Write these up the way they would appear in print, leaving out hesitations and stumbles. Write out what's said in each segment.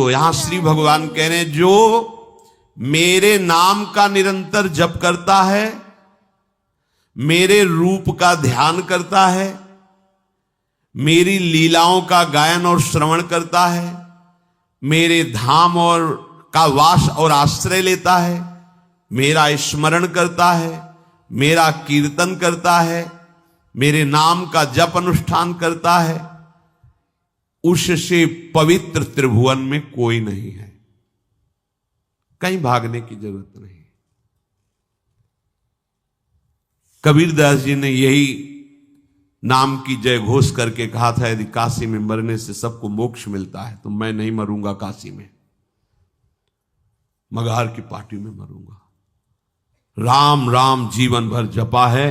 तो यहां श्री भगवान कह रहे हैं, जो मेरे नाम का निरंतर जप करता है, मेरे रूप का ध्यान करता है, मेरी लीलाओं का गायन और श्रवण करता है, मेरे धाम और का वास और आश्रय लेता है, मेरा स्मरण करता है, मेरा कीर्तन करता है, मेरे नाम का जप अनुष्ठान करता है, उससे पवित्र त्रिभुवन में कोई नहीं है। कहीं भागने की जरूरत नहीं। कबीरदास जी ने यही नाम की जय घोष करके कहा था, यदि काशी में मरने से सबको मोक्ष मिलता है तो मैं नहीं मरूंगा काशी में, मगहर की पार्टी में मरूंगा। राम राम जीवन भर जपा है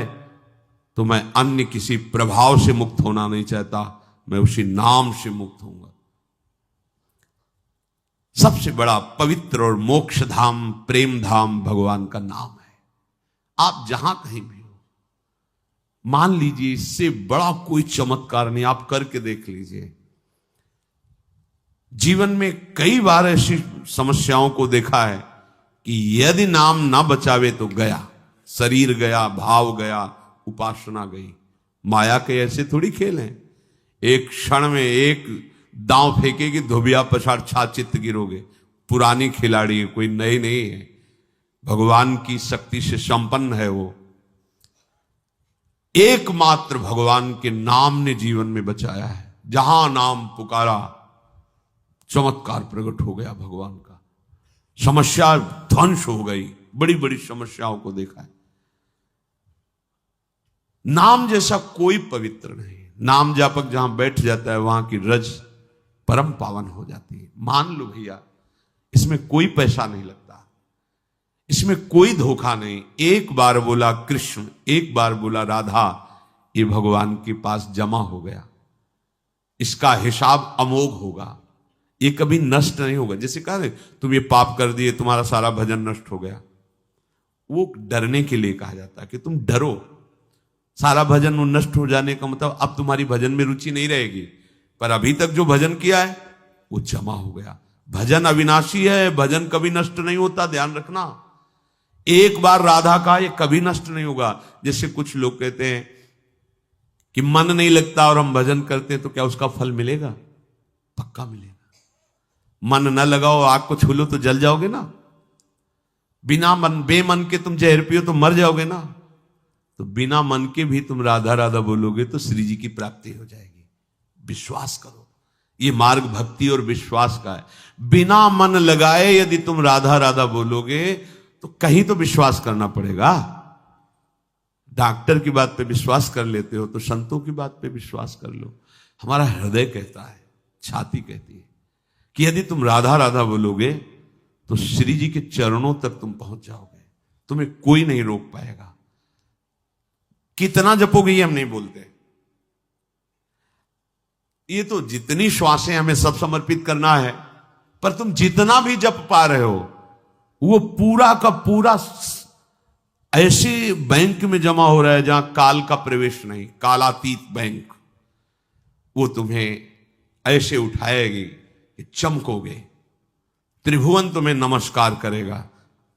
तो मैं अन्य किसी प्रभाव से मुक्त होना नहीं चाहता, मैं उसी नाम से मुक्त होऊंगा। सबसे बड़ा पवित्र और मोक्ष धाम, प्रेम धाम भगवान का नाम है। आप जहां कहीं भी हो, मान लीजिए इससे बड़ा कोई चमत्कार नहीं, आप करके देख लीजिए। जीवन में कई बार ऐसी समस्याओं को देखा है कि यदि नाम ना बचावे तो गया, शरीर गया, भाव गया, उपासना गई। माया के ऐसे थोड़ी खेल हैं, एक क्षण में एक दांव फेंकेगी, धोबिया पछाड़ छाचित गिरोगे। पुरानी खिलाड़ी है, कोई नई नहीं है, भगवान की शक्ति से संपन्न है वो। एकमात्र भगवान के नाम ने जीवन में बचाया है। जहां नाम पुकारा चमत्कार प्रकट हो गया भगवान का, समस्या ध्वंस हो गई। बड़ी बड़ी समस्याओं को देखा है। नाम जैसा कोई पवित्र नहीं। नाम जापक जहां बैठ जाता है वहां की रज परम पावन हो जाती है। मान लो भैया, इसमें कोई पैसा नहीं लगता, इसमें कोई धोखा नहीं। एक बार बोला कृष्ण, एक बार बोला राधा, ये भगवान के पास जमा हो गया। इसका हिसाब अमोघ होगा, ये कभी नष्ट नहीं होगा। जैसे कहा तुम ये पाप कर दिए, तुम्हारा सारा भजन नष्ट हो गया, वो डरने के लिए कहा जाता है कि तुम डरो। सारा भजन नष्ट हो जाने का मतलब अब तुम्हारी भजन में रुचि नहीं रहेगी, पर अभी तक जो भजन किया है वो जमा हो गया। भजन अविनाशी है, भजन कभी नष्ट नहीं होता, ध्यान रखना। एक बार राधा का ये कभी नष्ट नहीं होगा। जैसे कुछ लोग कहते हैं कि मन नहीं लगता और हम भजन करते हैं तो क्या उसका फल मिलेगा? पक्का मिलेगा। मन न लगाओ, आग को छू लो तो जल जाओगे ना। बिना मन, बेमन के तुम जहर पियो तो मर जाओगे ना। तो बिना मन के भी तुम राधा राधा बोलोगे तो श्री जी की प्राप्ति हो जाएगी। विश्वास करो, ये मार्ग भक्ति और विश्वास का है। बिना मन लगाए यदि तुम राधा राधा बोलोगे तो कहीं तो विश्वास करना पड़ेगा। डॉक्टर की बात पे विश्वास कर लेते हो तो संतों की बात पे विश्वास कर लो। हमारा हृदय कहता है, छाती कहती है कि यदि तुम राधा राधा बोलोगे तो श्री जी के चरणों तक तुम पहुंच जाओगे, तुम्हें कोई नहीं रोक पाएगा। कितना जपोगे ये हम नहीं बोलते, ये तो जितनी श्वासें हमें सब समर्पित करना है। पर तुम जितना भी जप पा रहे हो वो पूरा का पूरा ऐसे बैंक में जमा हो रहा है जहां काल का प्रवेश नहीं, कालातीत बैंक। वो तुम्हें ऐसे उठाएगी कि चमकोगे, त्रिभुवन तुम्हें नमस्कार करेगा।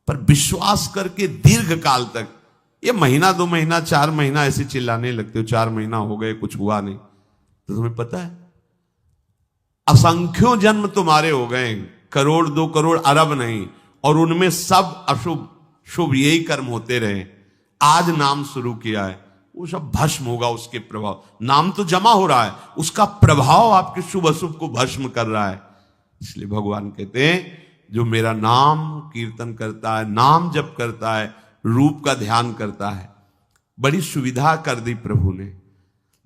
पर विश्वास करके दीर्घ काल तक, ये महीना 2 महीना 4 महीना ऐसे चिल्लाने लगते हो, 4 महीना हो गए कुछ हुआ नहीं, तो तुम्हें पता है असंख्यों जन्म तुम्हारे हो गए, करोड़ 2 करोड़ अरब नहीं, और उनमें सब अशुभ शुभ यही कर्म होते रहे। आज नाम शुरू किया है, वो सब भस्म होगा उसके प्रभाव। नाम तो जमा हो रहा है, उसका प्रभाव आपके शुभ अशुभ को भस्म कर रहा है। इसलिए भगवान कहते हैं जो मेरा नाम कीर्तन करता है, नाम जप करता है, रूप का ध्यान करता है, बड़ी सुविधा कर दी प्रभु ने।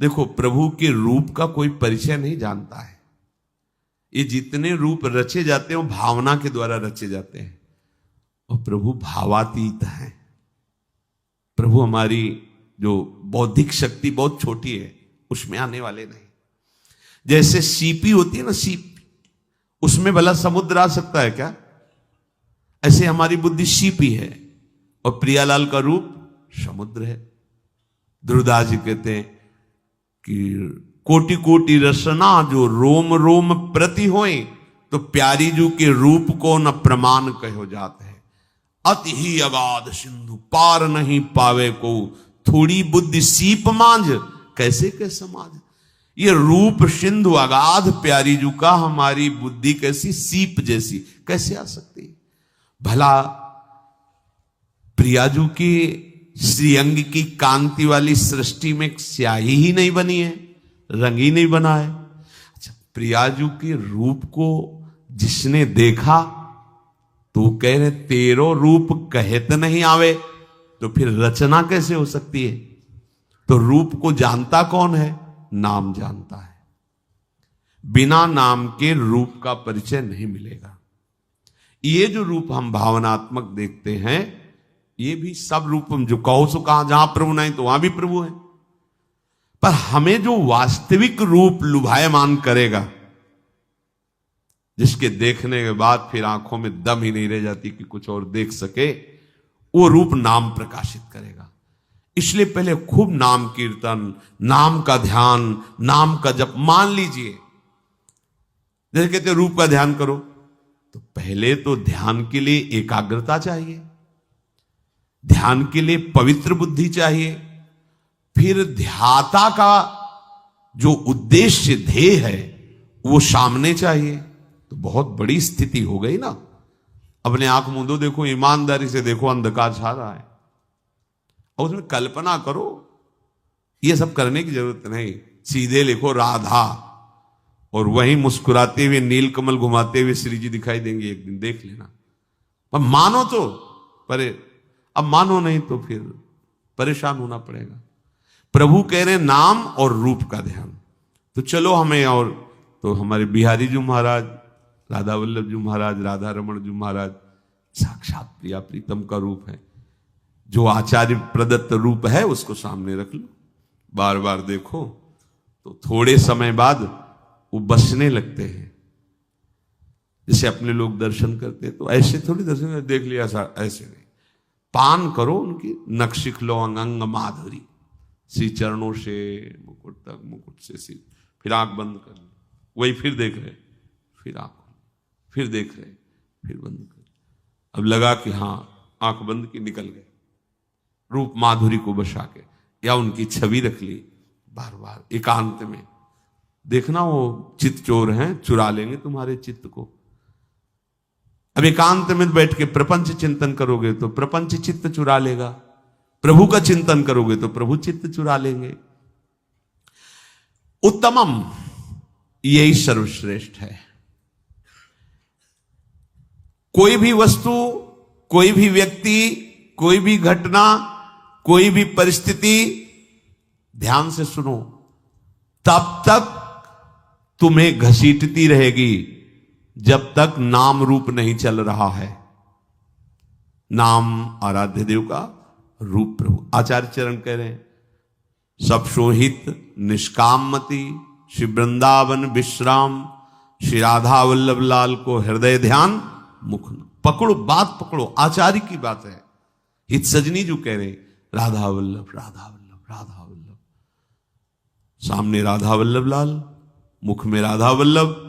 देखो, प्रभु के रूप का कोई परिचय नहीं जानता है। ये जितने रूप रचे जाते हैं वो भावना के द्वारा रचे जाते हैं, और प्रभु भावातीत हैं। प्रभु हमारी जो बौद्धिक शक्ति बहुत छोटी है उसमें आने वाले नहीं। जैसे सीपी होती है ना, सीप, उसमें भला समुद्र आ सकता है क्या? ऐसे हमारी बुद्धि सीपी है और प्रियालाल का रूप समुद्र है। ध्रुवदास जी कहते हैं कि कोटि कोटि रसना जो रोम रोम प्रति होए, तो प्यारी जू के रूप को न प्रमाण कहो जात है। अति ही अगाध सिंधु पार नहीं पावे को, थोड़ी बुद्धि सीप मांझ कैसे के समाज। ये रूप सिंधु अगाध प्यारी जू का, हमारी बुद्धि कैसी सीप जैसी कैसे आ सकती है। भला प्रियाजू की श्रीअंग की कांति वाली सृष्टि में स्याही ही नहीं बनी है, रंग ही नहीं बना है। अच्छा, प्रियाजू के रूप को जिसने देखा तो कह रहे तेरो रूप कहत नहीं आवे, तो फिर रचना कैसे हो सकती है। तो रूप को जानता कौन है, नाम जानता है। बिना नाम के रूप का परिचय नहीं मिलेगा। ये जो रूप हम भावनात्मक देखते हैं, ये भी सब रूप हम जो कहो सो कहा, जहां प्रभु नहीं तो वहां भी प्रभु है। पर हमें जो वास्तविक रूप लुभायमान करेगा, जिसके देखने के बाद फिर आंखों में दम ही नहीं रह जाती कि कुछ और देख सके, वो रूप नाम प्रकाशित करेगा। इसलिए पहले खूब नाम कीर्तन, नाम का ध्यान, नाम का जप। मान लीजिए जैसे कहते रूप का ध्यान करो, तो पहले तो ध्यान के लिए एकाग्रता चाहिए, ध्यान के लिए पवित्र बुद्धि चाहिए, फिर ध्याता का जो उद्देश्य ध्येय है वो सामने चाहिए। तो बहुत बड़ी स्थिति हो गई ना। अपने आंख मूंदो, देखो, ईमानदारी से देखो, अंधकार छा रहा है, और उसमें कल्पना करो। ये सब करने की जरूरत नहीं, सीधे लिखो राधा, और वहीं मुस्कुराते हुए नीलकमल घुमाते हुए श्री जी दिखाई देंगे एक दिन, देख लेना। पर मानो तो, पर अब मानो नहीं तो फिर परेशान होना पड़ेगा। प्रभु कह रहे नाम और रूप का ध्यान। तो चलो हमें, और तो हमारे बिहारी जी महाराज, राधा वल्लभ जी महाराज, राधा रमण जी महाराज साक्षात प्रिया प्रीतम का रूप है। जो आचार्य प्रदत्त रूप है उसको सामने रख लो, बार बार देखो, तो थोड़े समय बाद वो बसने लगते हैं। जैसे अपने लोग दर्शन करते हैं तो ऐसे थोड़ी दर्शन देख लिया, ऐसे नहीं। पान करो उनकी, नक्शिख लो अंग माधुरी, श्री चरणों से मुकुट तक, मुकुट से सिर, फिर आंख बंद कर लो, वही फिर देख रहे, फिर आंख, फिर देख रहे, फिर बंद कर। अब लगा कि हाँ आंख बंद की, निकल गए, रूप माधुरी को बसा के, या उनकी छवि रख ली। बार बार एकांत में देखना, वो चित्त चोर हैं, चुरा लेंगे तुम्हारे चित्त को। अब एकांत में बैठ के प्रपंच चिंतन करोगे तो प्रपंच चित्त चुरा लेगा, प्रभु का चिंतन करोगे तो प्रभु चित्त चुरा लेंगे। उत्तमम यही सर्वश्रेष्ठ है। कोई भी वस्तु, कोई भी व्यक्ति, कोई भी घटना, कोई भी परिस्थिति, ध्यान से सुनो, तब तक तुम्हें घसीटती रहेगी जब तक नाम रूप नहीं चल रहा है। नाम आराध्य देव का, रूप प्रभु। आचार्य चरण कह रहे हैं, सब शोहित निष्काम मति, श्री वृंदावन विश्राम, श्री राधा वल्लभ लाल को हृदय ध्यान मुख। पकड़ो, बात पकड़ो, आचार्य की बात है। हित सजनी जो कह रहे, राधा वल्लभ, राधा वल्लभ, राधा वल्लभ, सामने राधा वल्लभ लाल, मुख में राधा वल्लभ।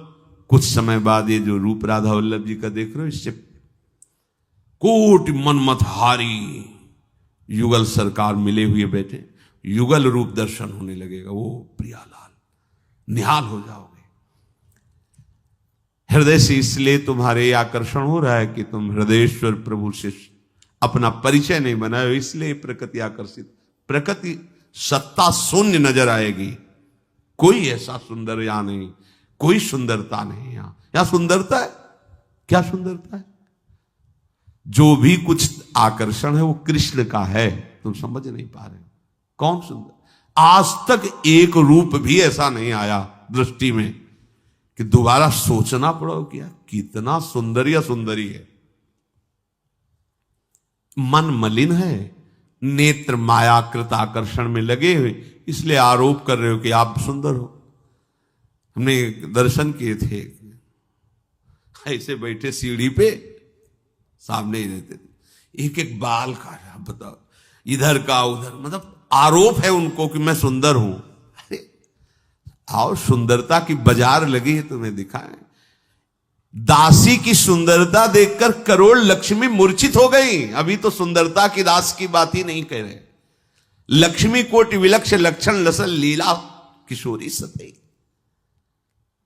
कुछ समय बाद ये जो रूप राधा वल्लभ जी का देख रहे हो, इससे कोटि मनमतहारी युगल सरकार मिले हुए बैठे, युगल रूप दर्शन होने लगेगा। वो प्रियालाल, निहाल हो जाओगे हृदय से। इसलिए तुम्हारे आकर्षण हो रहा है कि तुम हृदयेश्वर प्रभु से अपना परिचय नहीं बनाए, इसलिए प्रकृति आकर्षित। प्रकृति सत्ता शून्य नजर आएगी, कोई ऐसा सुंदर यहां नहीं, कोई सुंदरता नहीं। यहां सुंदरता है, क्या सुंदरता है? जो भी कुछ आकर्षण है वो कृष्ण का है, तुम समझ नहीं पा रहे हो। कौन सुंदर? आज तक एक रूप भी ऐसा नहीं आया दृष्टि में कि दोबारा सोचना पड़ो क्या कितना सुंदर या सुंदरी है। मन मलिन है, नेत्र मायाकृत आकर्षण में लगे हुए, इसलिए आरोप कर रहे हो कि आप सुंदर हो। हमने दर्शन किए थे, ऐसे बैठे सीढ़ी पे, सामने ही रहते थे, एक एक बाल काटा, बताओ, इधर का उधर, मतलब आरोप है उनको कि मैं सुंदर हूं। अरे आओ, सुंदरता की बाजार लगी है, तुम्हें दिखाएं। दासी की सुंदरता देखकर करोड़ लक्ष्मी मूर्छित हो गई। अभी तो सुंदरता की दास की बात ही नहीं कह रहे। लक्ष्मी कोटि विलक्ष लक्षण लसल लीला किशोरी सतई।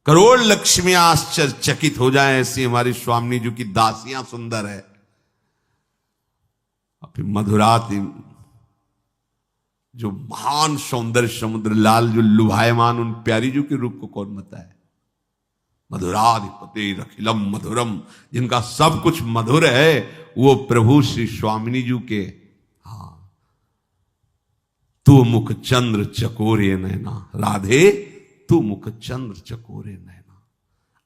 करोड़ लक्ष्मियां आश्चर्यचकित हो जाए ऐसी हमारी स्वामी जी की दासियां सुंदर है। फिर मधुरात जो महान सौंदर्य समुद्र लाल जो लुभायमान उन प्यारी जी के रूप को कौन बताए। मधुराधिपति रखिलम मधुरम, जिनका सब कुछ मधुर है वो प्रभु श्री स्वामिनी जी के। हाँ, तू मुख चंद्र चकोरे नैना, राधे तू मुख चंद्र चकोरे नैना।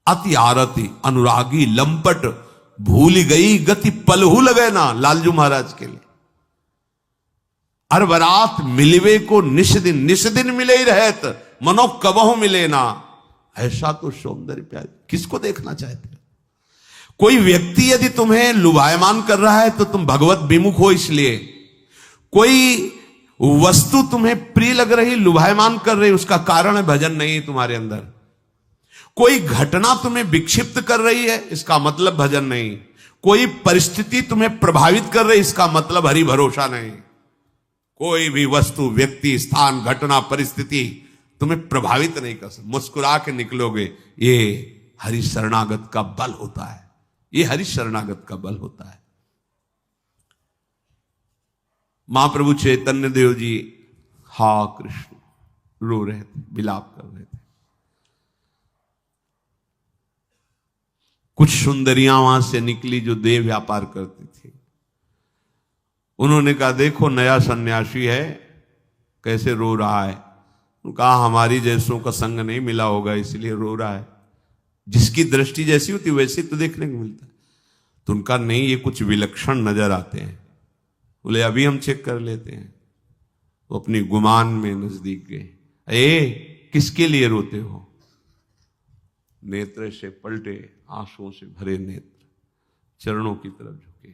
अति आरती अनुरागी लंपट, भूल गई गति पलहू लगे ना। लालजू महाराज के लिए अरबरात मिलवे को निश दिन मिले ही रहत, मनो कबहु मिले ना। ऐसा तो सौंदर्य प्यार किसको देखना चाहते हो। कोई व्यक्ति यदि तुम्हें लुभायमान कर रहा है तो तुम भगवत विमुख हो। इसलिए कोई वस्तु तुम्हें प्रिय लग रही, लुभायमान कर रही, उसका कारण है भजन नहीं है तुम्हारे अंदर। कोई घटना तुम्हें विक्षिप्त कर रही है, इसका मतलब भजन नहीं। कोई परिस्थिति तुम्हें प्रभावित कर रही, इसका मतलब हरि भरोसा नहीं। कोई भी वस्तु, व्यक्ति, स्थान, घटना, परिस्थिति तुम्हें प्रभावित नहीं कर सकती। मुस्कुरा के निकलोगे, ये हरि शरणागत का बल होता है। ये हरि शरणागत का बल होता है। महाप्रभु चैतन्य देव जी हा कृष्ण रो रहे थे, विलाप कर रहे थे। कुछ सुंदरियां वहां से निकली जो देह व्यापार करती थी। उन्होंने कहा देखो नया सन्यासी है, कैसे रो रहा है। कहा हमारी जैसों का संग नहीं मिला होगा इसलिए रो रहा है। जिसकी दृष्टि जैसी होती वैसे तो देखने को मिलता है। तो उनका नहीं, ये कुछ विलक्षण नजर आते हैं। बोले अभी हम चेक कर लेते हैं। वो अपनी गुमान में नजदीक गए। ए किसके लिए रोते हो। नेत्र से पलटे, आंसुओं से भरे नेत्र, चरणों की तरफ झुके।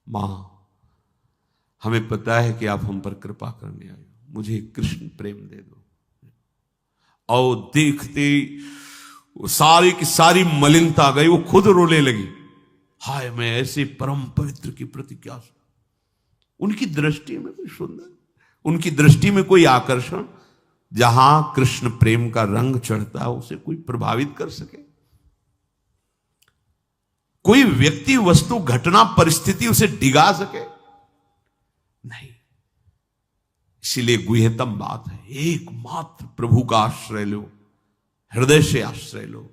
मां हमें पता है कि आप हम पर कृपा करने आए हो, मुझे कृष्ण प्रेम दे दो। और देखते सारी की सारी मलिनता गई, वो खुद रोने लगी। हाय मैं ऐसे परम पवित्र की प्रति क्या। उनकी दृष्टि में कोई सुंदर, उनकी दृष्टि में कोई आकर्षण, जहां कृष्ण प्रेम का रंग चढ़ता है उसे कोई प्रभावित कर सके। कोई व्यक्ति, वस्तु, घटना, परिस्थिति उसे डिगा सके नहीं। इसीलिए गुह्यतम बात है, एकमात्र प्रभु का आश्रय लो, हृदय से आश्रय लो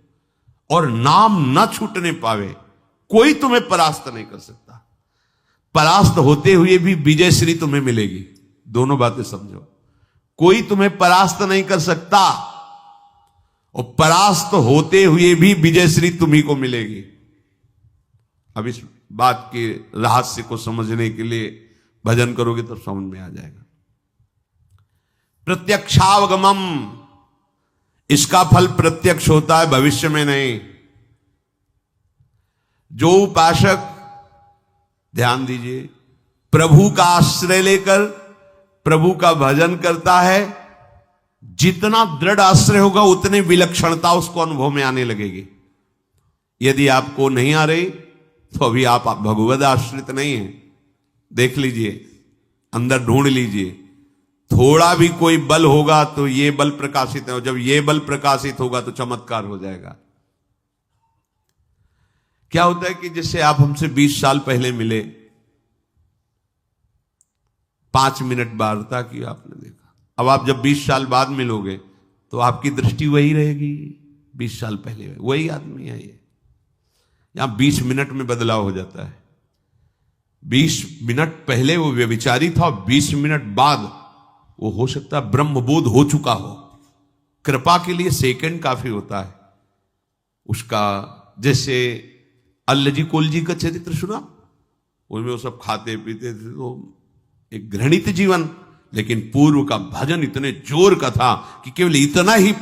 और नाम न छूटने पावे। कोई तुम्हें परास्त नहीं कर सकता। परास्त होते हुए भी विजय श्री तुम्हें मिलेगी। दोनों बातें समझो। कोई तुम्हें परास्त नहीं कर सकता और परास्त होते हुए भी विजय श्री तुम्ही को मिलेगी। अब इस बात के रहस्य को समझने के लिए भजन करोगे तो समझ में आ जाएगा। प्रत्यक्षावगमम, इसका फल प्रत्यक्ष होता है, भविष्य में नहीं। जो उपासक, ध्यान दीजिए, प्रभु का आश्रय लेकर प्रभु का भजन करता है, जितना दृढ़ आश्रय होगा उतने विलक्षणता उसको अनुभव में आने लगेगी। यदि आपको नहीं आ रही तो अभी आप भगवद आश्रित नहीं है। देख लीजिए, अंदर ढूंढ लीजिए। थोड़ा भी कोई बल होगा तो ये बल प्रकाशित है, और जब ये बल प्रकाशित होगा तो चमत्कार हो जाएगा। क्या होता है कि जैसे आप हमसे 20 साल पहले मिले, 5 मिनट वार्ता की आपने देखा। अब आप जब 20 साल बाद मिलोगे तो आपकी दृष्टि वही रहेगी, 20 साल पहले वही आदमी है। ये यहां 20 मिनट में बदलाव हो जाता है। 20 मिनट पहले वो व्यभिचारी था, 20 मिनट बाद वो हो सकता है ब्रह्मबोध हो चुका हो। कृपा के लिए सेकंड काफी होता है उसका। जैसे अल्लजी कोलजी का चरित्र सुना, उसमें वो सब खाते पीते थे, तो एक घृणित जीवन, लेकिन पूर्व का भजन इतने जोर का था कि केवल इतना ही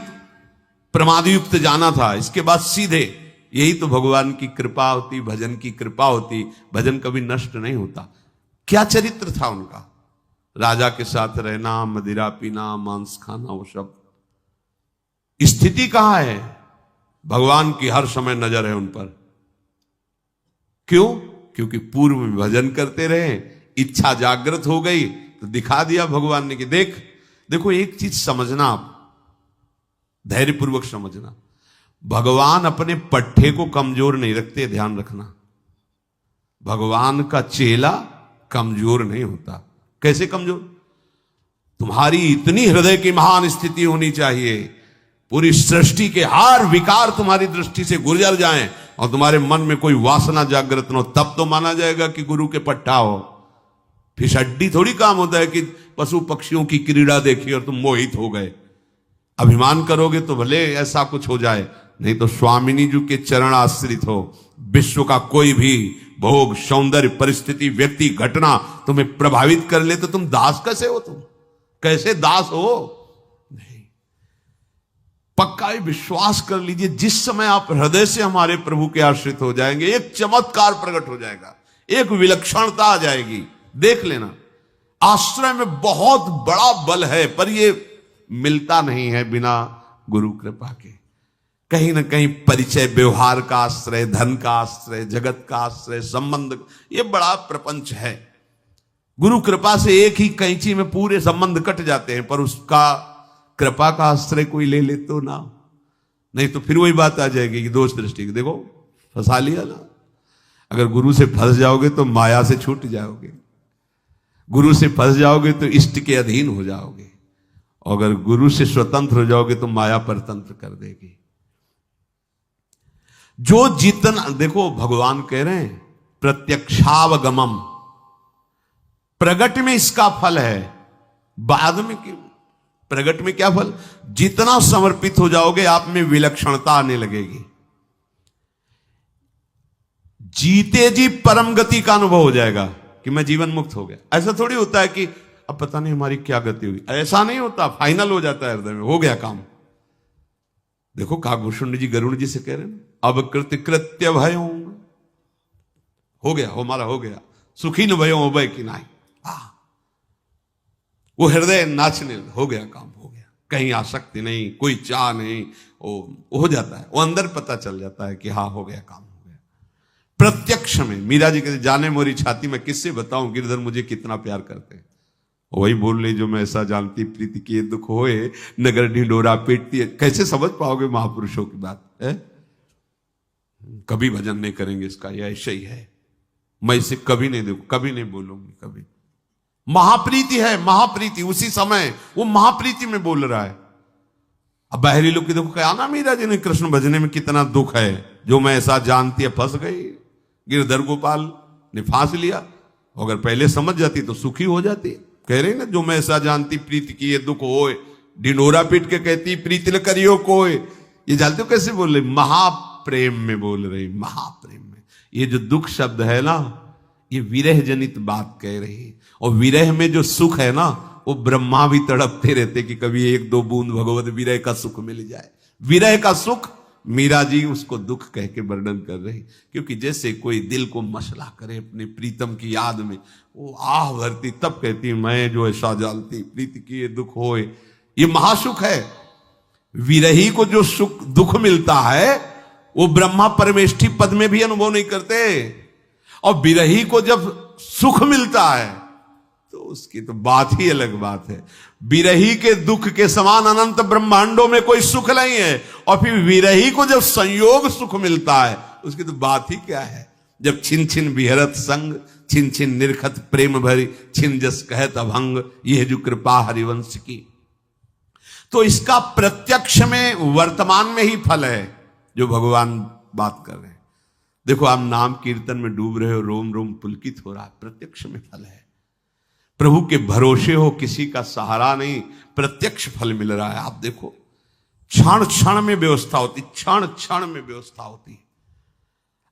प्रमादयुक्त जाना था। इसके बाद सीधे, यही तो भगवान की कृपा होती, भजन की कृपा होती। भजन कभी नष्ट नहीं होता। क्या चरित्र था उनका। राजा के साथ रहना, मदिरा पीना, मांस खाना, वो सब। स्थिति कहां है। भगवान की हर समय नजर है उन पर। क्यों? क्योंकि पूर्व में भजन करते रहे, इच्छा जागृत हो गई तो दिखा दिया भगवान ने कि देखो एक चीज समझना, आप धैर्यपूर्वक समझना, भगवान अपने पट्टे को कमजोर नहीं रखते, ध्यान रखना। भगवान का चेला कमजोर नहीं होता। कैसे कमजोर? तुम्हारी इतनी हृदय की महान स्थिति होनी चाहिए, पूरी सृष्टि के हर विकार तुम्हारी दृष्टि से गुजर जाएं और तुम्हारे मन में कोई वासना जागृत न हो, तब तो माना जाएगा कि गुरु के पट्टा हो। फिसड्डी थोड़ी काम होता है कि पशु पक्षियों की क्रीड़ा देखी और तुम मोहित हो गए। अभिमान करोगे तो भले ऐसा कुछ हो जाए, नहीं तो स्वामिनी जी के चरण आश्रित हो। विश्व का कोई भी भोग, सौंदर्य, परिस्थिति, व्यक्ति, घटना तुम्हें प्रभावित कर ले तो तुम दास कैसे हो? तुम कैसे दास हो? नहीं, पक्का ही विश्वास कर लीजिए, जिस समय आप हृदय से हमारे प्रभु के आश्रित हो जाएंगे, एक चमत्कार प्रकट हो जाएगा, एक विलक्षणता आ जाएगी। देख लेना, आश्रय में बहुत बड़ा बल है, पर यह मिलता नहीं है बिना गुरु कृपा के। कहीं ना कहीं परिचय, व्यवहार का आश्रय, धन का आश्रय, जगत का आश्रय, संबंध, ये बड़ा प्रपंच है। गुरु कृपा से एक ही कैंची में पूरे संबंध कट जाते हैं, पर उसका कृपा का आश्रय कोई ले ले तो ना, नहीं तो फिर वही बात आ जाएगी कि दोष दृष्टि, देखो फंसा लिया ना। अगर गुरु से फंस जाओगे तो माया से छूट जाओगे, गुरु से फंस जाओगे तो इष्ट के अधीन हो जाओगे, और अगर गुरु से स्वतंत्र हो जाओगे तो माया परतंत्र कर देगी। जो जितना, देखो भगवान कह रहे हैं प्रत्यक्षावगमम, प्रगट में इसका फल है, बाद में क्यों? प्रगट में क्या फल? जितना समर्पित हो जाओगे आप में विलक्षणता आने लगेगी, जीते जी परम गति का अनुभव हो जाएगा कि मैं जीवन मुक्त हो गया। ऐसा थोड़ी होता है कि अब पता नहीं हमारी क्या गति हुई, ऐसा नहीं होता। फाइनल हो जाता है हृदय में, हो गया काम। देखो काकभूषुंड जी गरुड़ जी से कह रहे हैं, अब कृत्य कृत्य भयो, हो गया, हमारा हो गया, सुखी न भयो उभय की नाई। वो हृदय नाचने, हो गया काम, हो गया, कहीं आसक्ति नहीं, कोई चाह नहीं, वो हो जाता है, वो अंदर पता चल जाता है कि हाँ हो गया काम, हो गया। प्रत्यक्ष में मीरा जी कहते, जाने मोरी छाती, मैं किससे बताऊं गिरधर मुझे कितना प्यार करते हैं। वही बोल रही, जो मैं ऐसा जानती प्रीति किए दुख होए, नगर ढिंडोरा पीटती है। कैसे समझ पाओगे महापुरुषों की बात है? कभी भजन नहीं करेंगे इसका, यह ऐसे ही है। मैं इसे कभी नहीं देखू, कभी नहीं बोलूंगी, कभी। महाप्रीति है, महाप्रीति, उसी समय वो महाप्रीति में बोल रहा है। अब बाहरी लोग की देखो, क्या ना मीरा जी ने कृष्ण भजने में कितना दुख है, जो मैं ऐसा जानती है फंस गई, गिरधर गोपाल ने फांस लिया। अगर पहले समझ जाती तो सुखी हो जाती। कह रही ना, जो मैं ऐसा जानती प्रीति की ये दुख होए, ढिंडोरा पीट के कहती प्रीति न करियो कोई। ये जानते हो कैसे बोल रही? महाप्रेम में बोल रही, महाप्रेम में। ये जो दुख शब्द है ना, ये विरह जनित बात कह रही। और विरह में जो सुख है ना, वो ब्रह्मा भी तड़पते रहते कि कभी एक दो बूंद भगवत विरह का सुख मिल जाए। विरह का सुख मीरा जी उसको दुख कह के वर्णन कर रही, क्योंकि जैसे कोई दिल को मसला करे अपने प्रीतम की याद में, वो आह भरती, तब कहती मैं जो ऐसा जानती प्रीति की ये दुख होए। ये महासुख है। विरही को जो सुख दुख मिलता है वो ब्रह्मा परमेष्ठी पद में भी अनुभव नहीं करते, और विरही को जब सुख मिलता है तो उसकी तो बात ही अलग बात है। विरही के दुख के समान अनंत ब्रह्मांडों में कोई सुख नहीं है, और फिर विरही को जब संयोग सुख मिलता है उसकी तो बात ही क्या है। जब छिन छिन विहरत संग, छिन छिन निरखत प्रेम भरी, छिन जस कहत अभंग, यह जो कृपा हरिवंश की। तो इसका प्रत्यक्ष में वर्तमान में ही फल है जो भगवान बात कर रहे हैं। देखो आप नाम कीर्तन में डूब रहे हो, रोम रोम पुलकित हो रहा है, प्रत्यक्ष में फल है। प्रभु के भरोसे हो, किसी का सहारा नहीं, प्रत्यक्ष फल मिल रहा है। आप देखो क्षण क्षण में व्यवस्था होती, क्षण क्षण में व्यवस्था होती।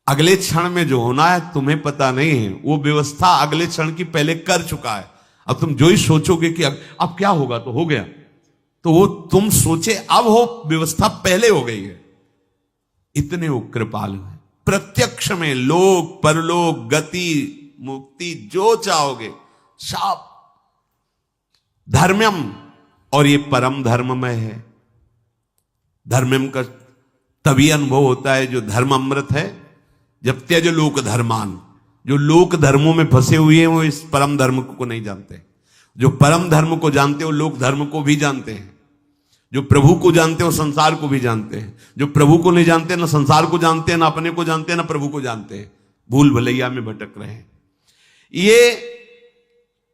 अगले क्षण में जो होना है तुम्हें पता नहीं है, वो व्यवस्था अगले क्षण की पहले कर चुका है। अब तुम जो ही सोचोगे कि अब क्या होगा, तो हो गया, तो वो तुम सोचे अब हो, व्यवस्था पहले हो गई है। इतने वो कृपालु है। प्रत्यक्ष में लोक परलोक गति मुक्ति जो चाहोगे सब धर्मम, और ये परम धर्ममय है। धर्मम का तभी अनुभव होता है जो धर्म अमृत है। जब त्यज लोक धर्मान, जो लोक धर्मों में फंसे हुए हैं वो इस परम धर्म को नहीं जानते। जो परम धर्म को जानते हैं वो लोक धर्म को भी जानते हैं। जो प्रभु को जानते हैं वो संसार को भी जानते हैं। जो प्रभु को नहीं जानते, ना संसार को जानते हैं, ना अपने को जानते हैं, ना प्रभु को जानते हैं, भूल भलैया में भटक रहे हैं। ये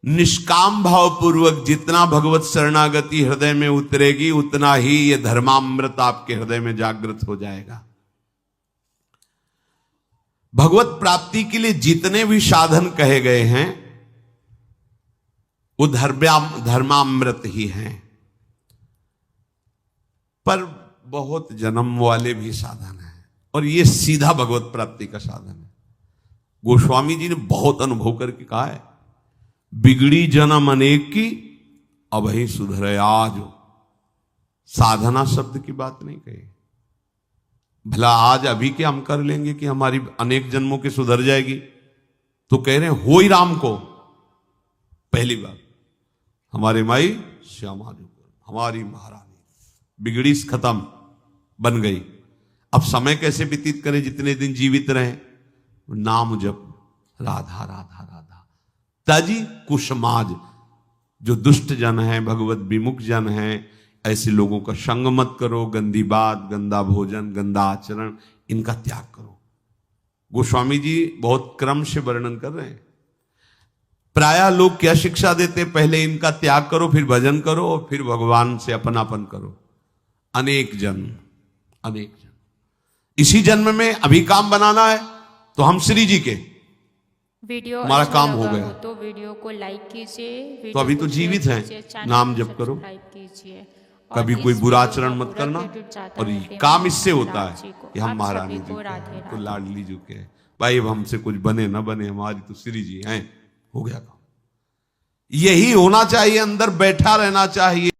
निष्काम भाव पूर्वक जितना भगवत शरणागति हृदय में उतरेगी, उतना ही ये धर्मामृत आपके हृदय में जागृत हो जाएगा। भगवत प्राप्ति के लिए जितने भी साधन कहे गए हैं वो धर्मामृत ही हैं, पर बहुत जन्म वाले भी साधन हैं, और ये सीधा भगवत प्राप्ति का साधन है। गोस्वामी जी ने बहुत अनुभव करके कहा है, बिगड़ी जन्म अनेक की अब ही सुधरे आज। साधना शब्द की बात नहीं कही। भला आज अभी के हम कर लेंगे कि हमारी अनेक जन्मों की सुधर जाएगी? तो कह रहे हैं हो ही राम को। पहली बात हमारे माई श्यामा जी, हमारी महारानी बिगड़ी खत्म, बन गई। अब समय कैसे व्यतीत करें जितने दिन जीवित रहे? नाम जप, राधा राधा राधा। ताजी कुसमाज, जो दुष्ट जन है, भगवत विमुख जन है, ऐसे लोगों का संग मत करो। गंदी बात, गंदा भोजन, गंदा आचरण, इनका त्याग करो। गोस्वामी जी बहुत क्रम से वर्णन कर रहे हैं। प्रायः लोग क्या शिक्षा देते? पहले इनका त्याग करो, फिर भजन करो, और फिर भगवान से अपनापन करो। अनेक जन्म, अनेक जन्म। इसी जन्म में अभी काम बनाना है तो हम श्री जी के वीडियो हमारा काम हो गया, तो वीडियो को लाइक कीजिए। तो अभी तो जीवित हैं, नाम जप करो, कभी कोई बुरा आचरण मत करना। और काम इससे होता है कि हम महारानी जी को, लाडली जी के भाई, अब हमसे कुछ बने ना बने, हमारी तो श्री जी हैं, हो गया काम। यही होना चाहिए, अंदर बैठा रहना चाहिए।